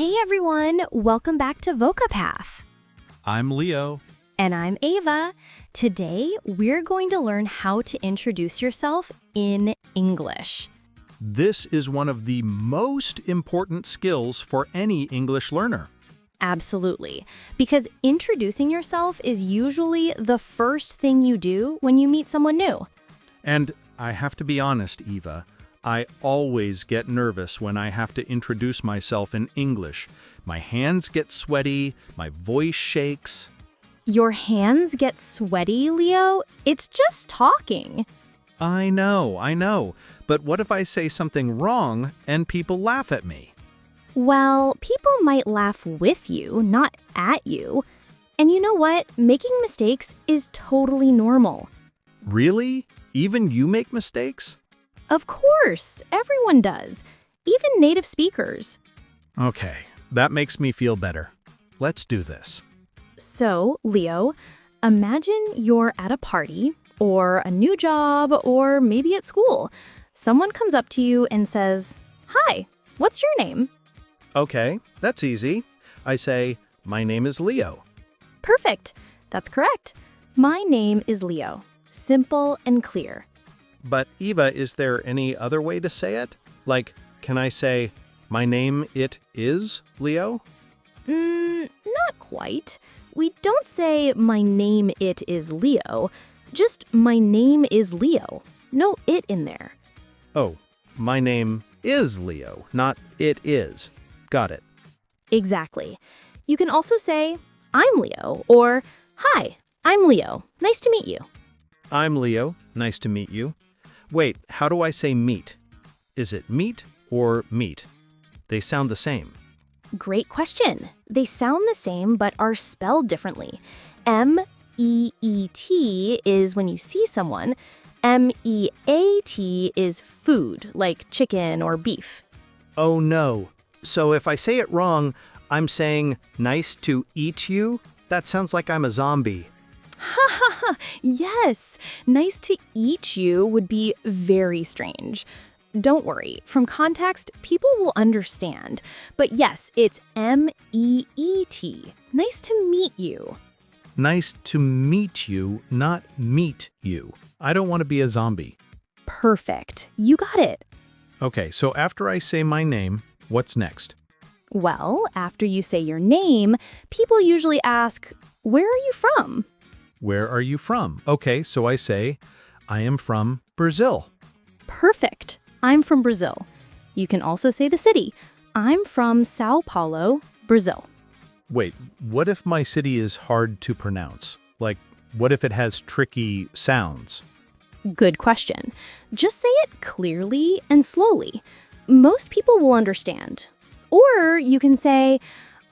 Hey everyone, welcome back to VOCA PATH. I'm Leo. And I'm Eva. Today, we're going to learn how to introduce yourself in English. This is one of the most important skills for any English learner. Absolutely, because introducing yourself is usually the first thing you do when you meet someone new. And I have to be honest, Eva, I always get nervous when I have to introduce myself in English. My hands get sweaty, my voice shakes. Your hands get sweaty, Leo? It's just talking. I know. But what if I say something wrong and people laugh at me? Well, people might laugh with you, not at you. And you know what? Making mistakes is totally normal. Really? Even you make mistakes? Of course, everyone does, even native speakers. Okay, that makes me feel better. Let's do this. So, Leo, imagine you're at a party, or a new job, or maybe at school. Someone comes up to you and says, "Hi, what's your name?" Okay, that's easy. I say, my name is Leo. Perfect. That's correct. My name is Leo. Simple and clear. But Eva, is there any other way to say it? Like, can I say, my name it is Leo? Not quite. We don't say my name it is Leo. Just my name is Leo. No it in there. Oh, my name is Leo, not it is. Got it. Exactly. You can also say, I'm Leo, or Hi, I'm Leo. Nice to meet you. I'm Leo. Nice to meet you. Wait, how do I say meet? Is it meet or meet? They sound the same. Great question. They sound the same but are spelled differently. M-E-E-T is when you see someone. M-E-A-T is food, like chicken or beef. Oh no. So if I say it wrong, I'm saying nice to eat you? That sounds like I'm a zombie. Yes, nice to eat you would be very strange. Don't worry, from context, people will understand. But yes, it's M-E-E-T. Nice to meet you. Nice to meet you, not meet you. I don't want to be a zombie. Perfect. You got it. Okay, so after I say my name, what's next? Well, after you say your name, people usually ask, where are you from? Where are you from? Okay, so I say, I am from Brazil. Perfect. I'm from Brazil. You can also say the city. I'm from Sao Paulo, Brazil. Wait, what if my city is hard to pronounce? Like, what if it has tricky sounds? Good question. Just say it clearly and slowly. Most people will understand. Or you can say,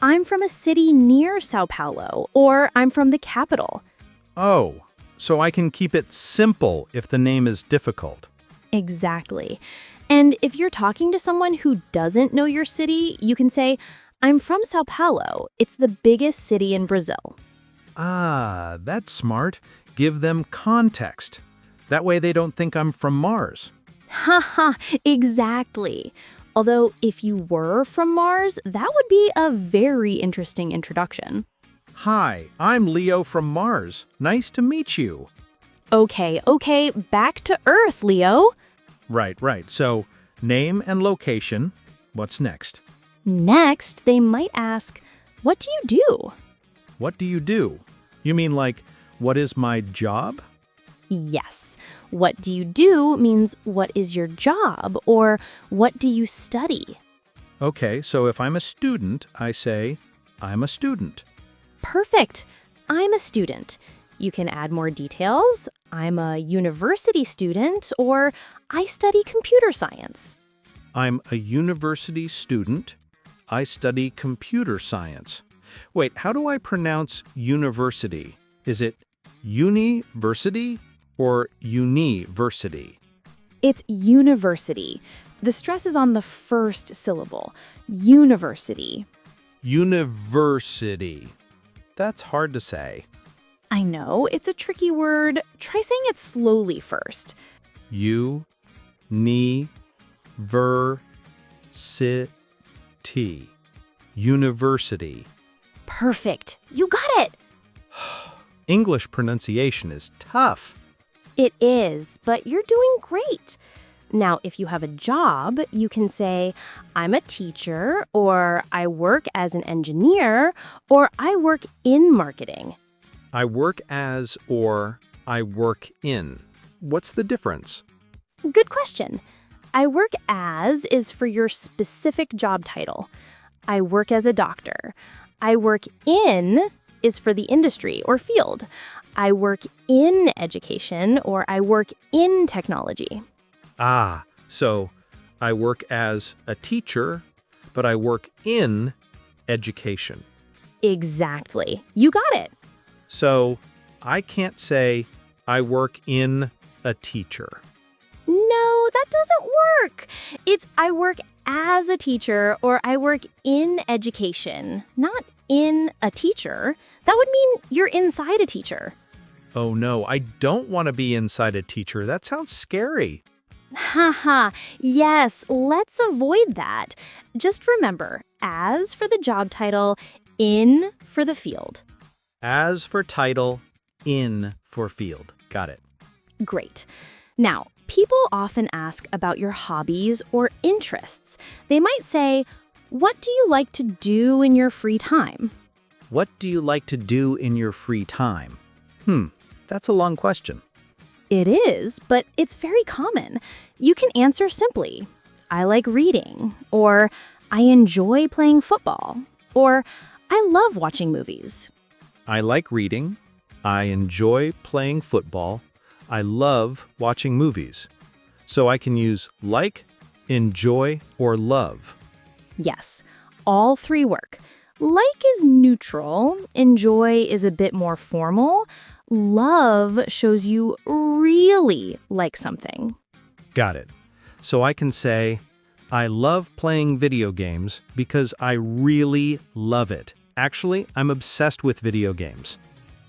I'm from a city near Sao Paulo, or I'm from the capital. Oh, so I can keep it simple if the name is difficult. Exactly. And if you're talking to someone who doesn't know your city, you can say, I'm from Sao Paulo. It's the biggest city in Brazil. Ah, that's smart. Give them context. That way they don't think I'm from Mars. Haha, exactly. Although if you were from Mars, that would be a very interesting introduction. Hi, I'm Leo from Mars. Nice to meet you. Okay, back to Earth, Leo. Right. So, name and location. What's next? Next, they might ask, what do you do? What do you do? You mean like, what is my job? Yes. What do you do means what is your job or what do you study? Okay, so if I'm a student, I say, I'm a student. Perfect. I'm a student. You can add more details. I'm a university student or I study computer science. I'm a university student. I study computer science. Wait, how do I pronounce university? Is it university or university? It's university. The stress is on the first syllable. University. University. That's hard to say. I know, it's a tricky word. Try saying it slowly first. U-ni-ver-si-ty. University. Perfect. You got it. English pronunciation is tough. It is, but you're doing great. Now, if you have a job, you can say, I'm a teacher, or I work as an engineer, or I work in marketing. I work as or I work in. What's the difference? Good question. I work as is for your specific job title. I work as a doctor. I work in is for the industry or field. I work in education or I work in technology. Ah, so I work as a teacher, but I work in education. Exactly. You got it. So I can't say I work in a teacher. No, that doesn't work. It's I work as a teacher or I work in education, not in a teacher. That would mean you're inside a teacher. Oh no, I don't want to be inside a teacher. That sounds scary. Haha, yes, let's avoid that. Just remember, as for the job title, in for the field. As for title, in for field. Got it. Great. Now, people often ask about your hobbies or interests. They might say, what do you like to do in your free time? What do you like to do in your free time? That's a long question. It is, but it's very common. You can answer simply, I like reading, or I enjoy playing football, or I love watching movies. I like reading. I enjoy playing football. I love watching movies. So I can use like, enjoy, or love. Yes, all three work. Like is neutral, enjoy is a bit more formal, love shows you really like something. Got it. So I can say, I love playing video games because I really love it. Actually, I'm obsessed with video games.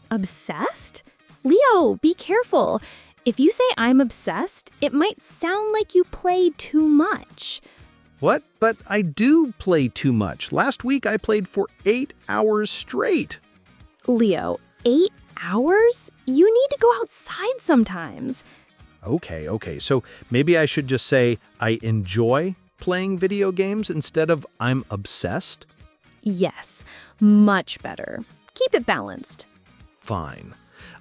Obsessed? Leo, be careful. If you say I'm obsessed, it might sound like you play too much. What? But I do play too much. Last week I played for 8 hours straight. Leo, 8 hours? You need to go outside sometimes. Okay. So maybe I should just say I enjoy playing video games instead of I'm obsessed? Yes, much better. Keep it balanced. Fine.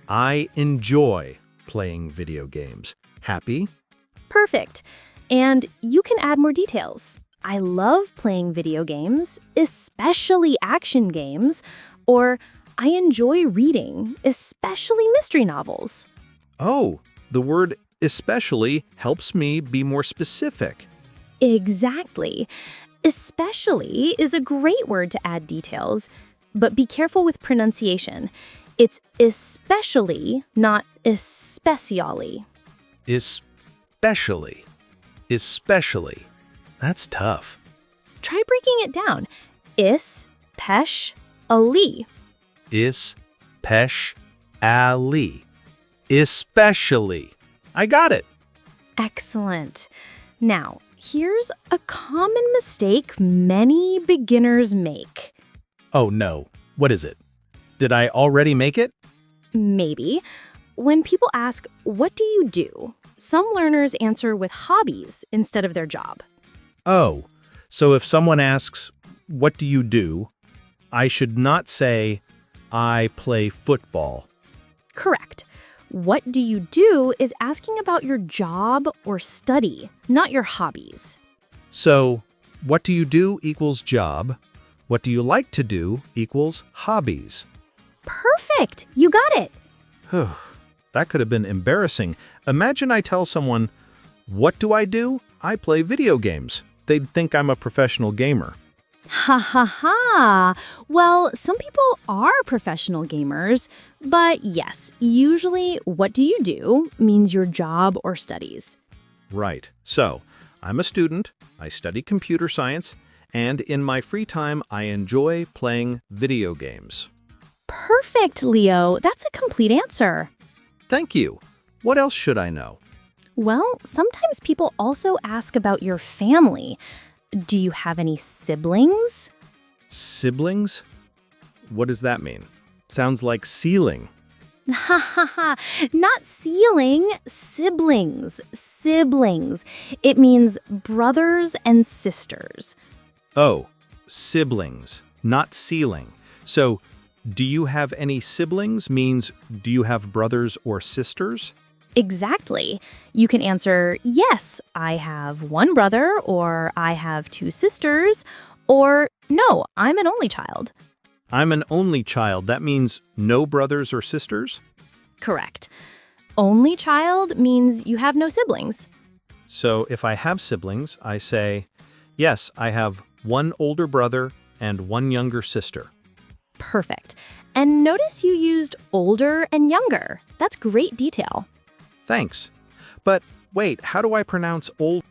I enjoy playing video games. Happy? Perfect. And you can add more details. I love playing video games, especially action games, or I enjoy reading, especially mystery novels. Oh, the word especially helps me be more specific. Exactly. Especially is a great word to add details, but be careful with pronunciation. It's especially, not especially. Especially. Especially. That's tough. Try breaking it down. Is-pesh-ali. Is-pesh-ali. Especially. I got it. Excellent. Now, here's a common mistake many beginners make. Oh no. What is it? Did I already make it? Maybe. When people ask, what do you do? Some learners answer with hobbies instead of their job. Oh, so if someone asks, what do you do? I should not say, I play football. Correct. What do you do is asking about your job or study, not your hobbies. So, what do you do equals job. What do you like to do equals hobbies. Perfect! You got it! That could have been embarrassing. Imagine I tell someone, what do? I play video games. They'd think I'm a professional gamer. Ha ha ha! Well, some people are professional gamers, but yes, usually what do you do means your job or studies. Right. So, I'm a student, I study computer science, and in my free time, I enjoy playing video games. Perfect, Leo. That's a complete answer. Thank you. What else should I know? Well, sometimes people also ask about your family. Do you have any siblings? Siblings? What does that mean? Sounds like ceiling. Ha ha ha. Not ceiling, siblings. Siblings. It means brothers and sisters. Oh, siblings, not ceiling. So, do you have any siblings means do you have brothers or sisters? Exactly. You can answer, yes, I have one brother, or I have two sisters, or no, I'm an only child. I'm an only child. That means no brothers or sisters? Correct. Only child means you have no siblings. So if I have siblings, I say, yes, I have one older brother and one younger sister. Perfect. And notice you used older and younger. That's great detail. Thanks. But wait, how do I pronounce old?